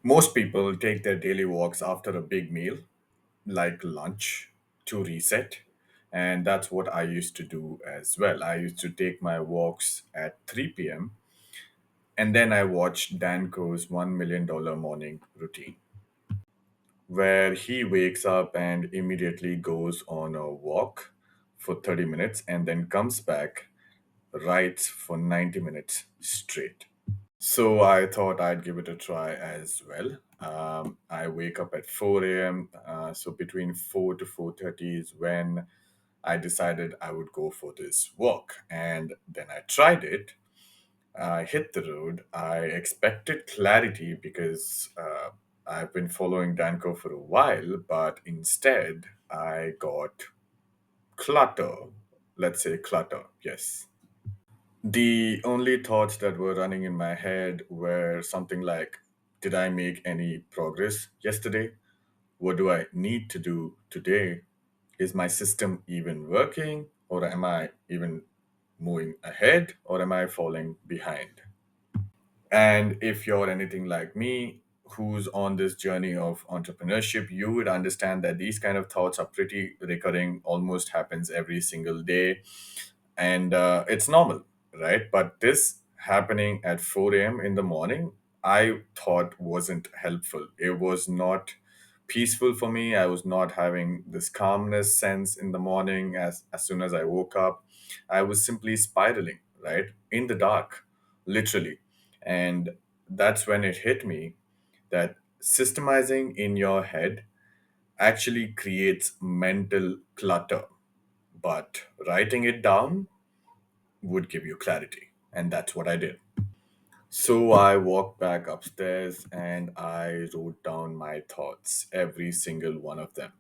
Most people take their daily walks after a big meal, like lunch, to reset. And that's what I used to do as well. I used to take my walks at 3 p.m. and then I watched Dan Coe's $1 million morning routine, where he wakes up and immediately goes on a walk for 30 minutes and then comes back, writes for 90 minutes straight. So I thought I'd give it a try as well. I wake up at 4 a.m. So between 4 to 4:30 is when I decided I would go for this walk, and then I tried it. I hit the road. I expected clarity because I've been following Danko for a while, but instead I got clutter. Let's say clutter. Yes. The only thoughts that were running in my head were something like, did I make any progress yesterday? What do I need to do today? Is my system even working? Or am I even moving ahead? Or am I falling behind? And if you're anything like me, who's on this journey of entrepreneurship, you would understand that these kind of thoughts are pretty recurring, almost happens every single day. And it's normal, right? But this happening at 4 a.m. in the morning, I thought wasn't helpful. It was not peaceful for me. I was not having this calmness sense in the morning as soon as I woke up. I was simply spiraling, right? In the dark, literally. And that's when it hit me that systemizing in your head actually creates mental clutter, but writing it down would give you clarity. And that's what I did. So I walked back upstairs and I wrote down my thoughts, every single one of them.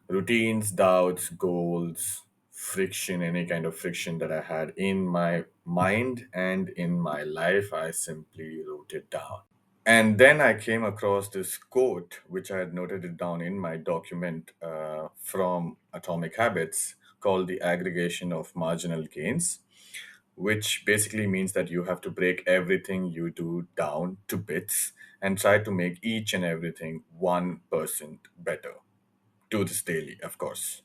Routines, doubts, goals, friction, any kind of friction that I had in my mind and in my life, I simply wrote it down. And then I came across this quote, which I had noted it down in my document from Atomic Habits, called The Aggregation of Marginal Gains, which basically means that you have to break everything you do down to bits and try to make each and everything 1% better. Do this daily, of course.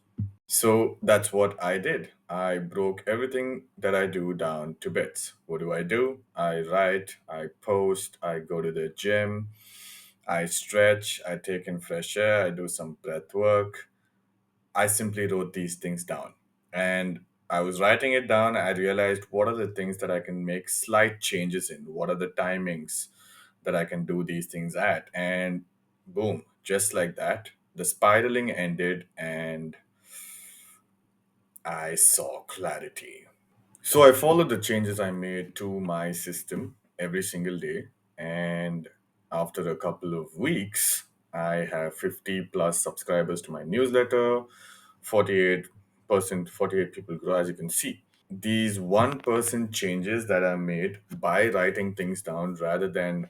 So that's what I did. I broke everything that I do down to bits. What do? I write, I post, I go to the gym, I stretch, I take in fresh air, I do some breath work. I simply wrote these things down. And I was writing it down. I realized what are the things that I can make slight changes in? What are the timings that I can do these things at? And boom, just like that, the spiraling ended and I saw clarity. So I followed the changes I made to my system every single day. And after a couple of weeks, I have 50 plus subscribers to my newsletter, 48 people grow, as you can see. These 1% changes that I made by writing things down rather than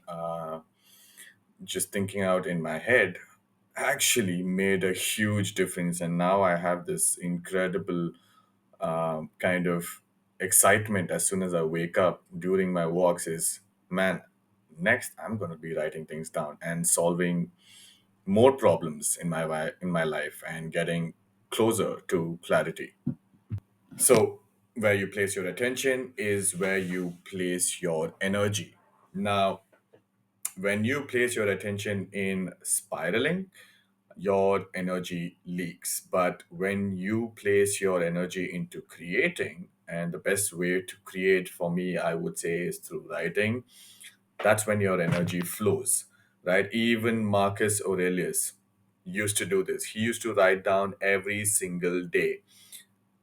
just thinking out in my head actually made a huge difference. And now I have this incredible kind of excitement as soon as I wake up during my walks is, man, next I'm going to be writing things down and solving more problems in in my life and getting closer to clarity. So where you place your attention is where you place your energy. Now, when you place your attention in spiraling, your energy leaks. But when you place your energy into creating, and the best way to create for me, I would say, is through writing, that's when your energy flows, right? Even Marcus Aurelius used to do this. He used to write down every single day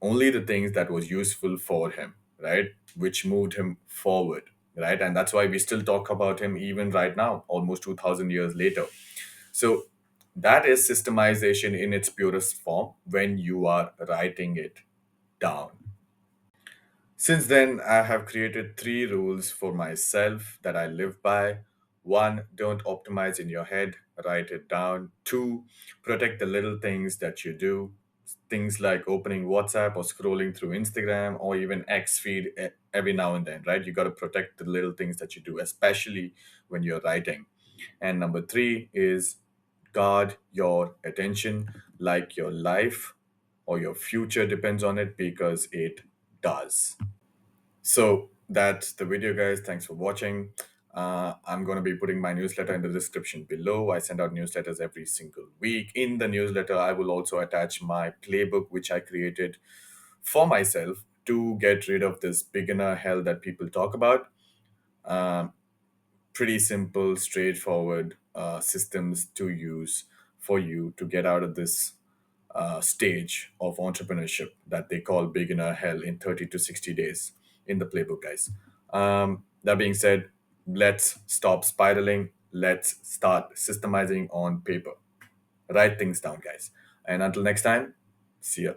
only the things that was useful for him, right? Which moved him forward, right? And that's why we still talk about him even right now, almost 2000 years later. So that is systemization in its purest form when you are writing it down. Since then, I have created three rules for myself that I live by. One, don't optimize in your head, write it down. Two, protect the little things that you do. Things like opening WhatsApp or scrolling through Instagram or even X feed every now and then, right? You got to protect the little things that you do, especially when you're writing. And number three is guard your attention like your life or your future depends on it, because it does. So that's the video, guys. Thanks for watching. I'm going to be putting my newsletter in the description below. I send out newsletters every single week. In the newsletter, I will also attach my playbook, which I created for myself to get rid of this beginner hell that people talk about. Um, Pretty simple, straightforward systems to use for you to get out of this stage of entrepreneurship that they call beginner hell in 30 to 60 days in the playbook, guys. That being said, let's stop spiraling. Let's start systemizing on paper. Write things down, guys. And until next time, see ya.